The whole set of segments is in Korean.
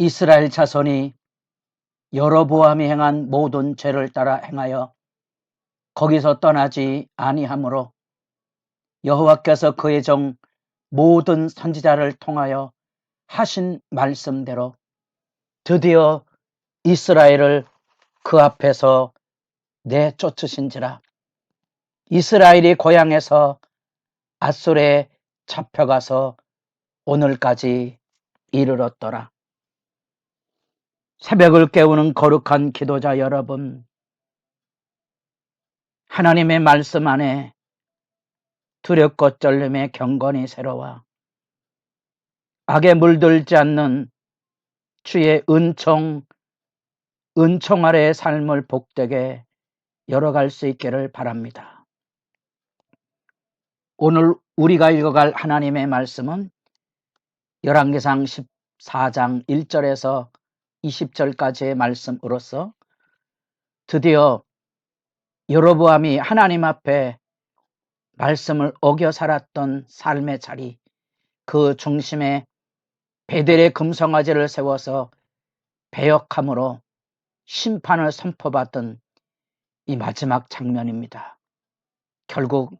이스라엘 자손이 여로보암이 행한 모든 죄를 따라 행하여 거기서 떠나지 아니하므로 여호와께서 그의 종 모든 선지자를 통하여 하신 말씀대로 드디어 이스라엘을 그 앞에서 내쫓으신지라. 이스라엘이 고향에서 앗솔에 잡혀가서 오늘까지 이르렀더라. 새벽을 깨우는 거룩한 기도자 여러분, 하나님의 말씀 안에 두렵고 떨림의 경건이 새로워 악에 물들지 않는 주의 은총 아래의 삶을 복되게 열어갈 수 있기를 바랍니다. 오늘 우리가 읽어갈 하나님의 말씀은 열왕기상 14장 1절에서 20절까지의 말씀으로서 드디어 여로보암이 하나님 앞에 말씀을 어겨 살았던 삶의 자리, 그 중심에 베델의 금송아지를 세워서 배역함으로 심판을 선포받던 이 마지막 장면입니다. 결국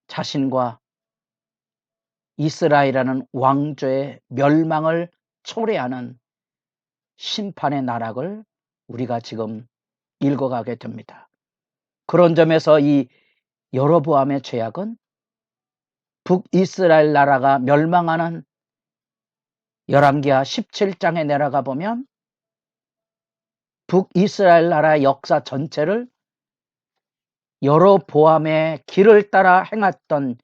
자신과 이스라엘이라는 왕조의 멸망을 초래하는 심판의 나락을 우리가 지금 읽어가게 됩니다. 그런 점에서 이 여로보암의 죄악은 북이스라엘 나라가 멸망하는 열왕기하 17장에 내려가 보면 북이스라엘 나라의 역사 전체를 여로보암의 길을 따라 행했던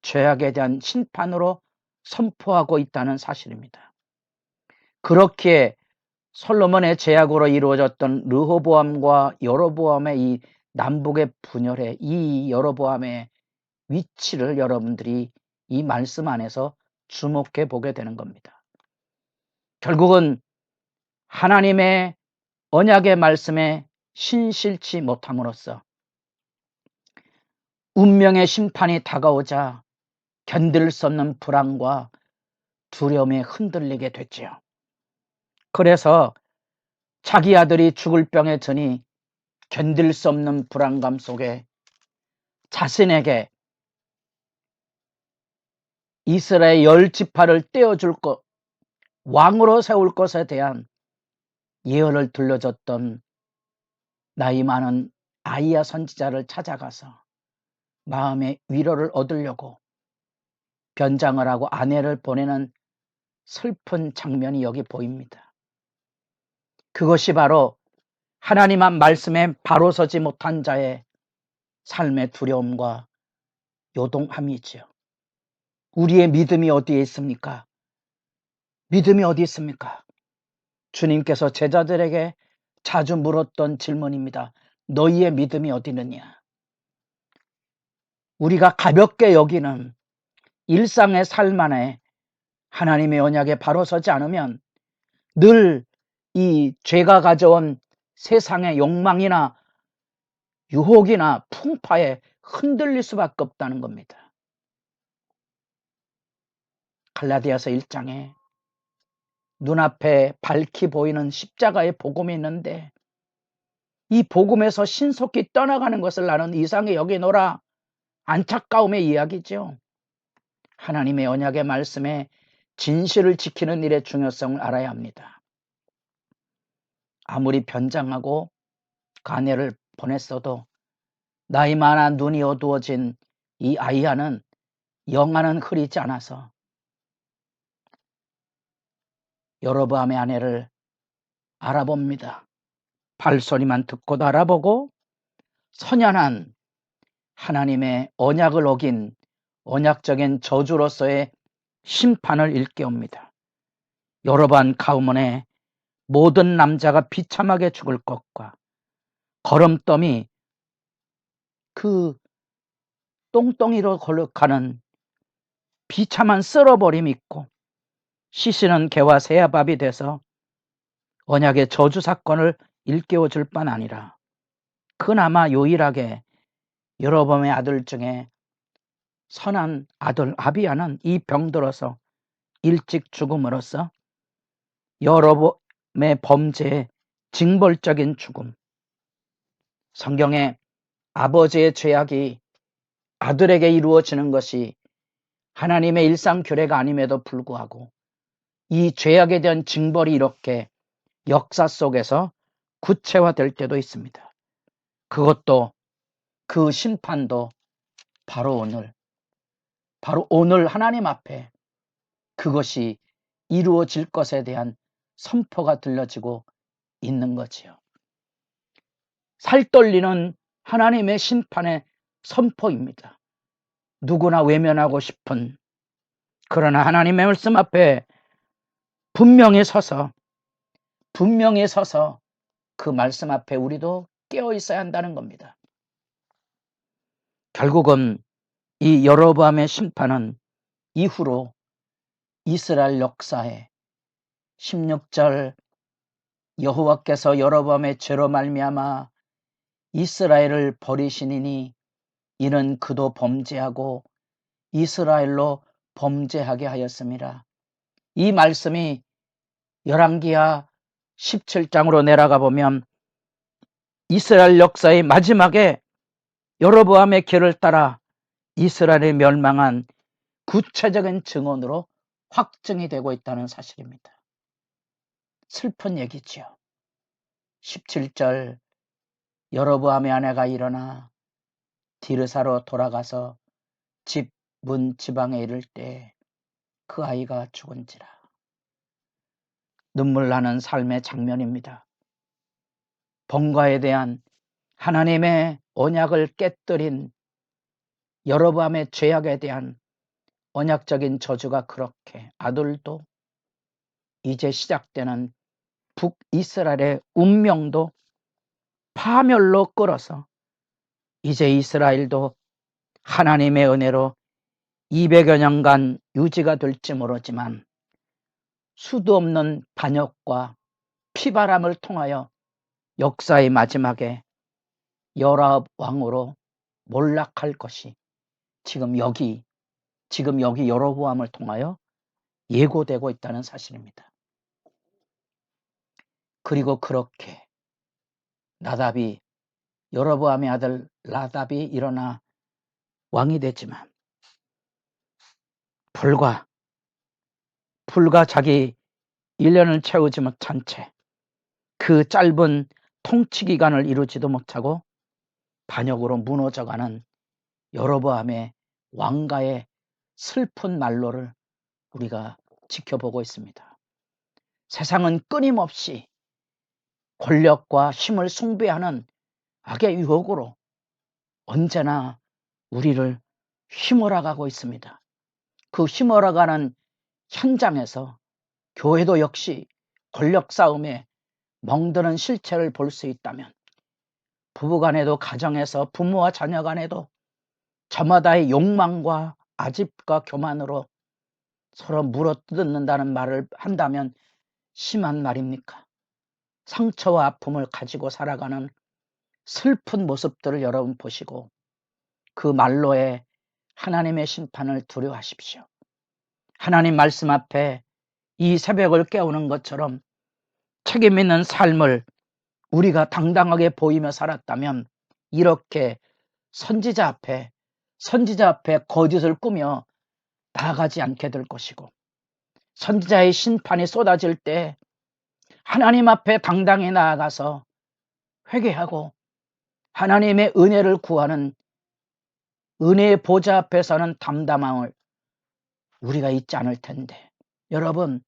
죄악에 대한 심판으로 선포하고 있다는 사실입니다. 그렇기에 솔로몬의 죄악으로 이루어졌던 르호보암과 여로보암의 이 남북의 분열의 이 여로보암의 위치를 여러분들이 이 말씀 안에서 주목해 보게 되는 겁니다. 결국은 하나님의 언약의 말씀에 신실치 못함으로써 운명의 심판이 다가오자 견딜 수 없는 불안과 두려움에 흔들리게 됐지요. 그래서 자기 아들이 죽을 병에 드니 견딜 수 없는 불안감 속에 자신에게 이스라엘 10지파를 떼어줄 것, 왕으로 세울 것에 대한 예언을 들려줬던 나이 많은 아이야 선지자를 찾아가서 마음의 위로를 얻으려고 변장을 하고 아내를 보내는 슬픈 장면이 여기 보입니다. 그것이 바로 하나님의 말씀에 바로 서지 못한 자의 삶의 두려움과 요동함이지요. 우리의 믿음이 어디에 있습니까? 믿음이 어디 있습니까? 주님께서 제자들에게 자주 물었던 질문입니다. 너희의 믿음이 어디 있느냐? 우리가 가볍게 여기는 일상의 삶 안에 하나님의 언약에 바로 서지 않으면 늘 이 죄가 가져온 세상의 욕망이나 유혹이나 풍파에 흔들릴 수밖에 없다는 겁니다. 갈라디아서 1장에 눈앞에 밝히 보이는 십자가의 복음이 있는데 이 복음에서 신속히 떠나가는 것을 나는 이상히 여기노라 안타까움의 이야기죠. 하나님의 언약의 말씀에 진실을 지키는 일의 중요성을 알아야 합니다. 아무리 변장하고 아내를 보냈어도 나이 많아 눈이 어두워진 이 아이야는 영안은 흐리지 않아서 여로보암의 아내를 알아봅니다. 발소리만 듣고도 알아보고 선연한 하나님의 언약을 어긴 언약적인 저주로서의 심판을 일깨웁니다. 여로보암 가문의 모든 남자가 비참하게 죽을 것과 거름더미 그 똥덩이로 걸어가는 비참한 쓸어버림이 있고 시시는 개와 새야 밥이 돼서 언약의 저주 사건을 일깨워줄 뿐 아니라 그나마 유일하게 여로보암의 아들 중에 선한 아들 아비야는 이 병들어서 일찍 죽음으로써 여로보암의 범죄의 징벌적인 죽음. 성경에 아버지의 죄악이 아들에게 이루어지는 것이 하나님의 일상 규례가 아님에도 불구하고 이 죄악에 대한 징벌이 이렇게 역사 속에서 구체화될 때도 있습니다. 그것도 그 심판도 바로 오늘 하나님 앞에 그것이 이루어질 것에 대한 선포가 들려지고 있는 거지요. 살떨리는 하나님의 심판의 선포입니다. 누구나 외면하고 싶은, 그러나 하나님의 말씀 앞에 분명히 서서 그 말씀 앞에 우리도 깨어 있어야 한다는 겁니다. 결국은 이 여로보암의 심판은 이후로 이스라엘 역사에 16절 여호와께서 여로보암의 죄로 말미암아 이스라엘을 버리시니니 이는 그도 범죄하고 이스라엘로 범죄하게 하였습니다. 이 말씀이 열왕기하 17장으로 내려가 보면 이스라엘 역사의 마지막에 여로보암의 길을 따라 이스라엘이 멸망한 구체적인 증언으로 확증이 되고 있다는 사실입니다. 슬픈 얘기지요. 17절 여로보암의 아내가 일어나 디르사로 돌아가서 집 문 지방에 이를 때 그 아이가 죽은지라. 눈물 나는 삶의 장면입니다. 번과에 대한 하나님의 언약을 깨뜨린 여로보암의 죄악에 대한 언약적인 저주가 그렇게 아들도 이제 시작되는 북이스라엘의 운명도 파멸로 끌어서 이제 이스라엘도 하나님의 은혜로 200여 년간 유지가 될지 모르지만 수도 없는 반역과 피바람을 통하여 역사의 마지막에 여라합 왕으로 몰락할 것이 지금 여기 여로보암을 통하여 예고되고 있다는 사실입니다. 그리고 그렇게 나답이 여로보암의 아들 나답이 일어나 왕이 되지만 불과 자기 1년을 채우지 못한 채 그 짧은 통치 기간을 이루지도 못하고 반역으로 무너져가는 여로보암의 왕가의 슬픈 말로를 우리가 지켜보고 있습니다. 세상은 끊임없이 권력과 힘을 숭배하는 악의 유혹으로 언제나 우리를 휘몰아가고 있습니다. 그 휘몰아가는 현장에서 교회도 역시 권력 싸움에 멍드는 실체를 볼 수 있다면 부부간에도 가정에서 부모와 자녀 간에도 저마다의 욕망과 아집과 교만으로 서로 물어뜯는다는 말을 한다면 심한 말입니까? 상처와 아픔을 가지고 살아가는 슬픈 모습들을 여러분 보시고 그 말로의 하나님의 심판을 두려워하십시오. 하나님 말씀 앞에 이 새벽을 깨우는 것처럼 책임 있는 삶을 우리가 당당하게 보이며 살았다면 이렇게 선지자 앞에 거짓을 꾸며 나아가지 않게 될 것이고 선지자의 심판이 쏟아질 때 하나님 앞에 당당히 나아가서 회개하고 하나님의 은혜를 구하는 은혜의 보좌 앞에 서는 담담함을 우리가 잊지 않을 텐데 여러분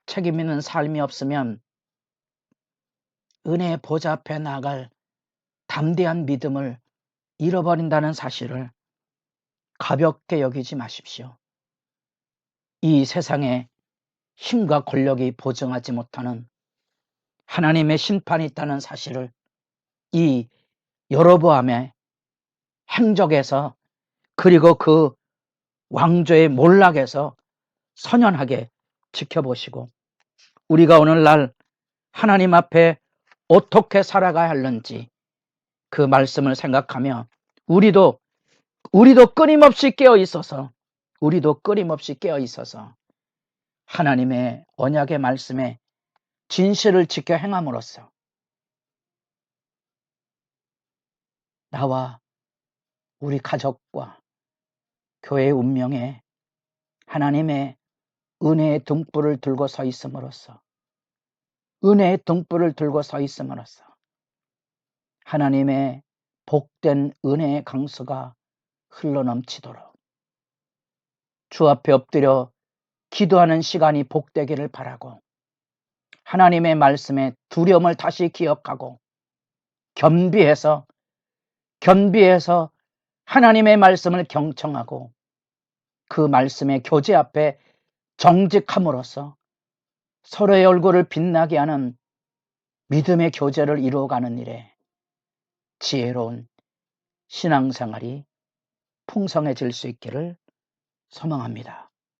책임 있는 삶이 없으면 은혜의 보좌 앞에 나아갈 담대한 믿음을 잃어버린다는 사실을 가볍게 여기지 마십시오. 이 세상에 힘과 권력이 보증하지 못하는 하나님의 심판이 있다는 사실을 이 여로보암의 행적에서 그리고 그 왕조의 몰락에서 선연하게 지켜보시고 우리가 오늘날 하나님 앞에 어떻게 살아가야 하는지 그 말씀을 생각하며 우리도 끊임없이 깨어 있어서 하나님의 언약의 말씀에 진실을 지켜 행함으로써 나와 우리 가족과 교회의 운명에 하나님의 은혜의 등불을 들고 서 있음으로써 은혜의 등불을 들고 서 있음으로써 하나님의 복된 은혜의 강수가 흘러넘치도록 주 앞에 엎드려 기도하는 시간이 복되기를 바라고 하나님의 말씀에 두려움을 다시 기억하고 겸비해서 하나님의 말씀을 경청하고 그 말씀의 교제 앞에 정직함으로써 서로의 얼굴을 빛나게 하는 믿음의 교제를 이루어가는 일에 지혜로운 신앙생활이 풍성해질 수 있기를 소망합니다.